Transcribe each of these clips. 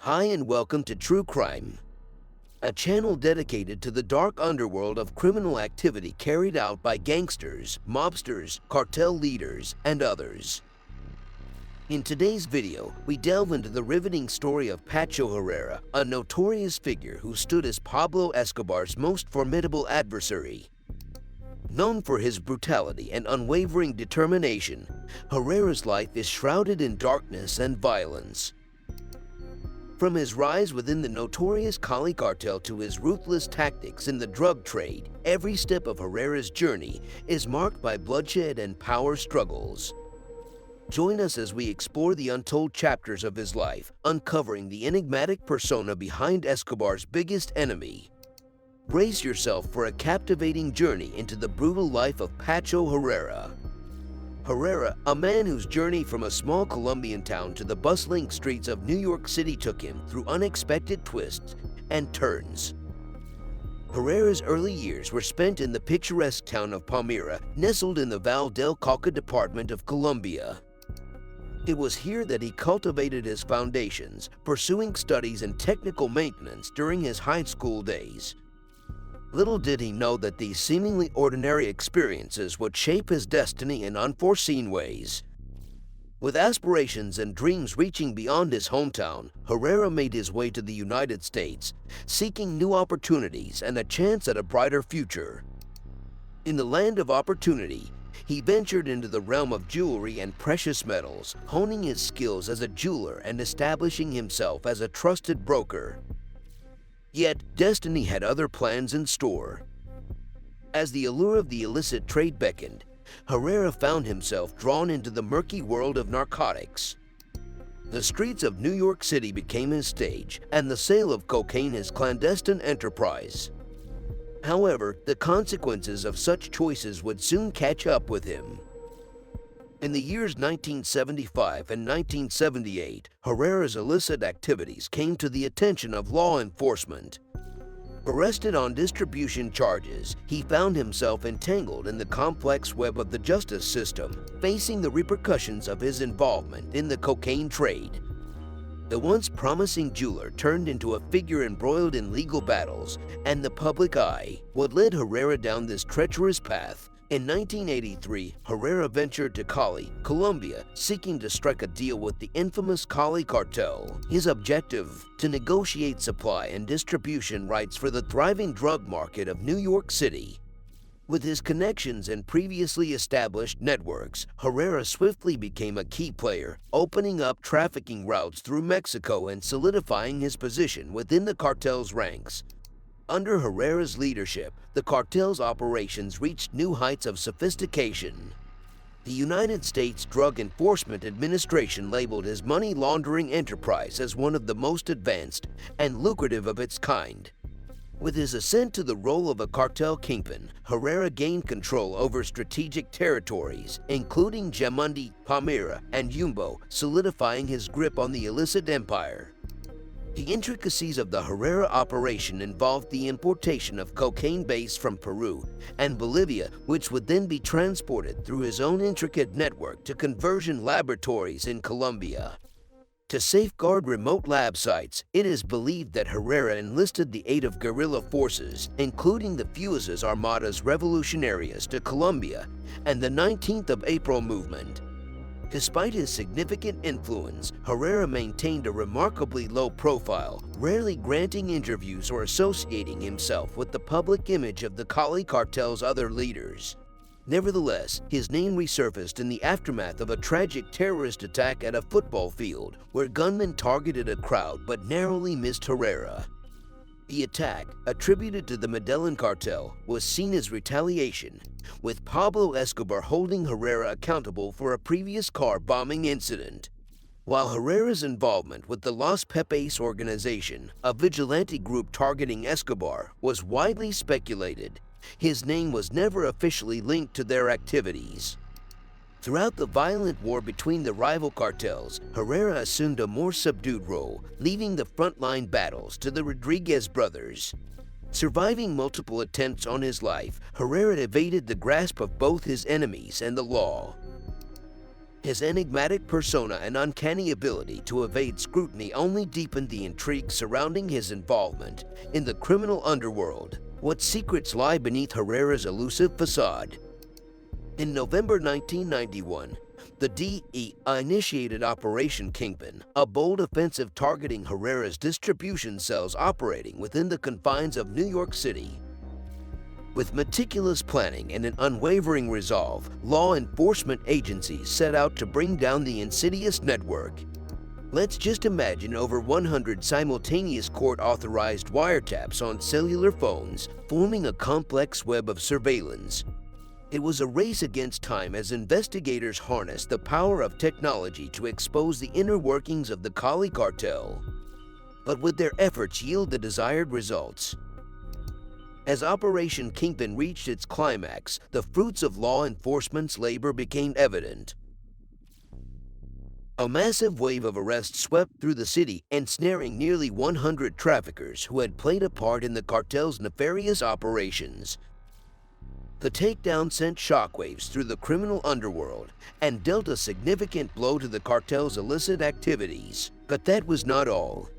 Hi and welcome to True Crime, a channel dedicated to the dark underworld of criminal activity carried out by gangsters, mobsters, cartel leaders, and others. In today's video, we delve into the riveting story of Pacho Herrera, a notorious figure who stood as Pablo Escobar's most formidable adversary. Known for his brutality and unwavering determination, Herrera's life is shrouded in darkness and violence. From his rise within the notorious Cali Cartel to his ruthless tactics in the drug trade, every step of Herrera's journey is marked by bloodshed and power struggles. Join us as we explore the untold chapters of his life, uncovering the enigmatic persona behind Escobar's biggest enemy. Brace yourself for a captivating journey into the brutal life of Pacho Herrera. Herrera, a man whose journey from a small Colombian town to the bustling streets of New York City took him through unexpected twists and turns. Herrera's early years were spent in the picturesque town of Palmira, nestled in the Valle del Cauca department of Colombia. It was here that he cultivated his foundations, pursuing studies in technical maintenance during his high school days. Little did he know that these seemingly ordinary experiences would shape his destiny in unforeseen ways. With aspirations and dreams reaching beyond his hometown, Herrera made his way to the United States, seeking new opportunities and a chance at a brighter future. In the land of opportunity, he ventured into the realm of jewelry and precious metals, honing his skills as a jeweler and establishing himself as a trusted broker. Yet, destiny had other plans in store. As the allure of the illicit trade beckoned, Herrera found himself drawn into the murky world of narcotics. The streets of New York City became his stage, and the sale of cocaine his clandestine enterprise. However, the consequences of such choices would soon catch up with him. In the years 1975 and 1978, Herrera's illicit activities came to the attention of law enforcement. Arrested on distribution charges, he found himself entangled in the complex web of the justice system, facing the repercussions of his involvement in the cocaine trade. The once promising jeweler turned into a figure embroiled in legal battles, and the public eye. What led Herrera down this treacherous path? In 1983, Herrera ventured to Cali, Colombia, seeking to strike a deal with the infamous Cali Cartel. His objective? To negotiate supply and distribution rights for the thriving drug market of New York City. With his connections and previously established networks, Herrera swiftly became a key player, opening up trafficking routes through Mexico and solidifying his position within the cartel's ranks. Under Herrera's leadership, the cartel's operations reached new heights of sophistication. The United States Drug Enforcement Administration labeled his money laundering enterprise as one of the most advanced and lucrative of its kind. With his ascent to the role of a cartel kingpin, Herrera gained control over strategic territories, including Gemundi, Palmira, and Yumbo, solidifying his grip on the illicit empire. The intricacies of the Herrera operation involved the importation of cocaine base from Peru and Bolivia, which would then be transported through his own intricate network to conversion laboratories in Colombia. To safeguard remote lab sites, it is believed that Herrera enlisted the aid of guerrilla forces, including the Fuerzas Armadas Revolucionarias de Colombia and the 19th of April movement. Despite his significant influence, Herrera maintained a remarkably low profile, rarely granting interviews or associating himself with the public image of the Cali Cartel's other leaders. Nevertheless, his name resurfaced in the aftermath of a tragic terrorist attack at a football field, where gunmen targeted a crowd but narrowly missed Herrera. The attack, attributed to the Medellín cartel, was seen as retaliation, with Pablo Escobar holding Herrera accountable for a previous car bombing incident. While Herrera's involvement with the Los Pepes organization, a vigilante group targeting Escobar, was widely speculated, his name was never officially linked to their activities. Throughout the violent war between the rival cartels, Herrera assumed a more subdued role, leaving the frontline battles to the Rodriguez brothers. Surviving multiple attempts on his life, Herrera evaded the grasp of both his enemies and the law. His enigmatic persona and uncanny ability to evade scrutiny only deepened the intrigue surrounding his involvement in the criminal underworld. What secrets lie beneath Herrera's elusive facade? In November 1991, the DEA initiated Operation Kingpin, a bold offensive targeting Herrera's distribution cells operating within the confines of New York City. With meticulous planning and an unwavering resolve, law enforcement agencies set out to bring down the insidious network. Let's just imagine over 100 simultaneous court-authorized wiretaps on cellular phones, forming a complex web of surveillance. It was a race against time as investigators harnessed the power of technology to expose the inner workings of the Cali Cartel. But would their efforts yield the desired results? As Operation Kingpin reached its climax, the fruits of law enforcement's labor became evident. A massive wave of arrests swept through the city, ensnaring nearly 100 traffickers who had played a part in the cartel's nefarious operations. The takedown sent shockwaves through the criminal underworld and dealt a significant blow to the cartel's illicit activities. But that was not all.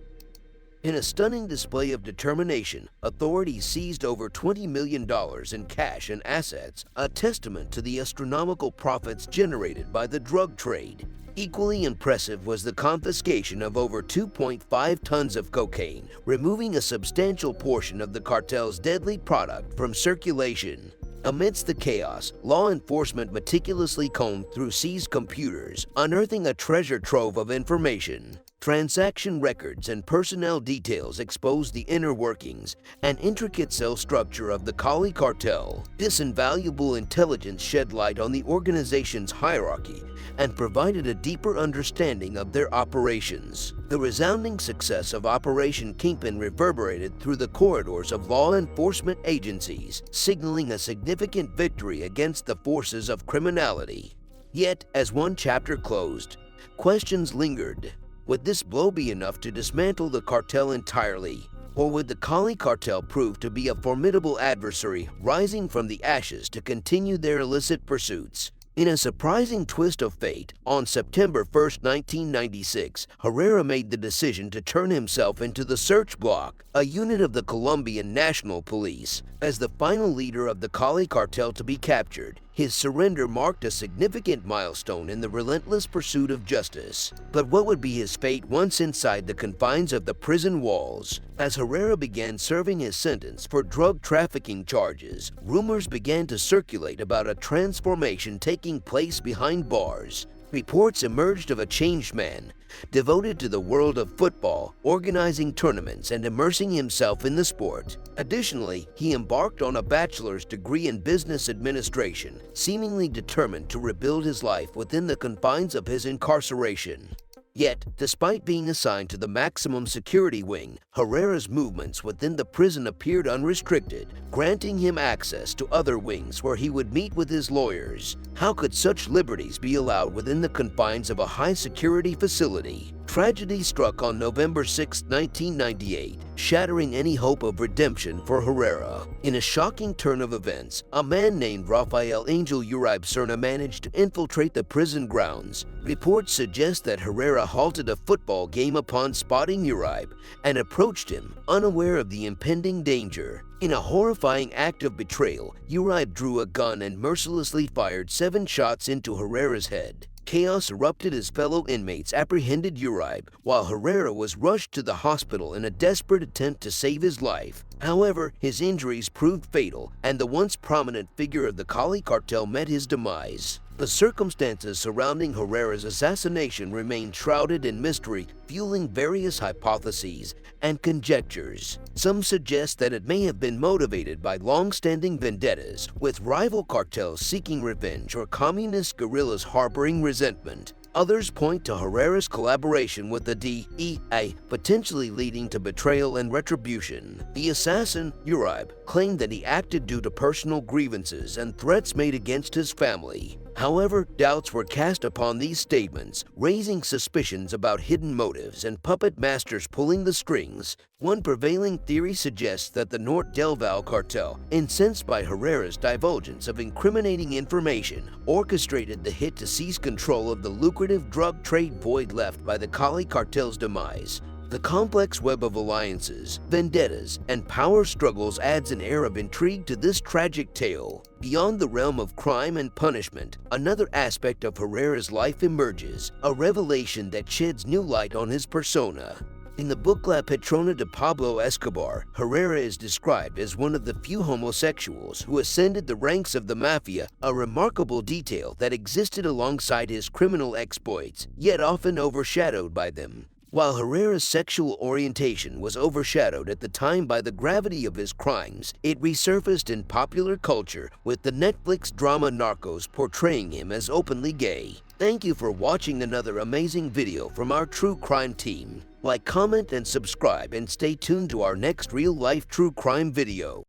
In a stunning display of determination, authorities seized over $20 million in cash and assets, a testament to the astronomical profits generated by the drug trade. Equally impressive was the confiscation of over 2.5 tons of cocaine, removing a substantial portion of the cartel's deadly product from circulation. Amidst the chaos, law enforcement meticulously combed through seized computers, unearthing a treasure trove of information. Transaction records and personnel details exposed the inner workings and intricate cell structure of the Cali Cartel. This invaluable intelligence shed light on the organization's hierarchy and provided a deeper understanding of their operations. The resounding success of Operation Kingpin reverberated through the corridors of law enforcement agencies, signaling a significant victory against the forces of criminality. Yet, as one chapter closed, questions lingered. Would this blow be enough to dismantle the cartel entirely? Or would the Cali Cartel prove to be a formidable adversary rising from the ashes to continue their illicit pursuits? In a surprising twist of fate, on September 1, 1996, Herrera made the decision to turn himself into the Search Block, a unit of the Colombian National Police. As the final leader of the Cali Cartel to be captured, his surrender marked a significant milestone in the relentless pursuit of justice. But what would be his fate once inside the confines of the prison walls? As Herrera began serving his sentence for drug trafficking charges, rumors began to circulate about a transformation taking place behind bars. Reports emerged of a changed man, devoted to the world of football, organizing tournaments and immersing himself in the sport. Additionally, he embarked on a bachelor's degree in business administration, seemingly determined to rebuild his life within the confines of his incarceration. Yet, despite being assigned to the maximum security wing, Herrera's movements within the prison appeared unrestricted, granting him access to other wings where he would meet with his lawyers. How could such liberties be allowed within the confines of a high-security facility? Tragedy struck on November 6, 1998, shattering any hope of redemption for Herrera. In a shocking turn of events, a man named Rafael Angel Uribe Serna managed to infiltrate the prison grounds. Reports suggest that Herrera halted a football game upon spotting Uribe and approached him, unaware of the impending danger. In a horrifying act of betrayal, Uribe drew a gun and mercilessly fired 7 shots into Herrera's head. Chaos erupted as fellow inmates apprehended Uribe, while Herrera was rushed to the hospital in a desperate attempt to save his life. However, his injuries proved fatal, and the once prominent figure of the Cali Cartel met his demise. The circumstances surrounding Herrera's assassination remain shrouded in mystery, fueling various hypotheses and conjectures. Some suggest that it may have been motivated by long-standing vendettas, with rival cartels seeking revenge or communist guerrillas harboring resentment. Others point to Herrera's collaboration with the DEA, potentially leading to betrayal and retribution. The assassin, Uribe, claimed that he acted due to personal grievances and threats made against his family. However, doubts were cast upon these statements, raising suspicions about hidden motives and puppet masters pulling the strings. One prevailing theory suggests that the Norte del Valle cartel, incensed by Herrera's divulgence of incriminating information, orchestrated the hit to seize control of the lucrative drug trade void left by the Cali Cartel's demise. The complex web of alliances, vendettas, and power struggles adds an air of intrigue to this tragic tale. Beyond the realm of crime and punishment, another aspect of Herrera's life emerges, a revelation that sheds new light on his persona. In the book La Patrona de Pablo Escobar, Herrera is described as one of the few homosexuals who ascended the ranks of the mafia, a remarkable detail that existed alongside his criminal exploits, yet often overshadowed by them. While Herrera's sexual orientation was overshadowed at the time by the gravity of his crimes, it resurfaced in popular culture with the Netflix drama Narcos portraying him as openly gay. Thank you for watching another amazing video from our true crime team. Like, comment, and subscribe, and stay tuned to our next real-life true crime video.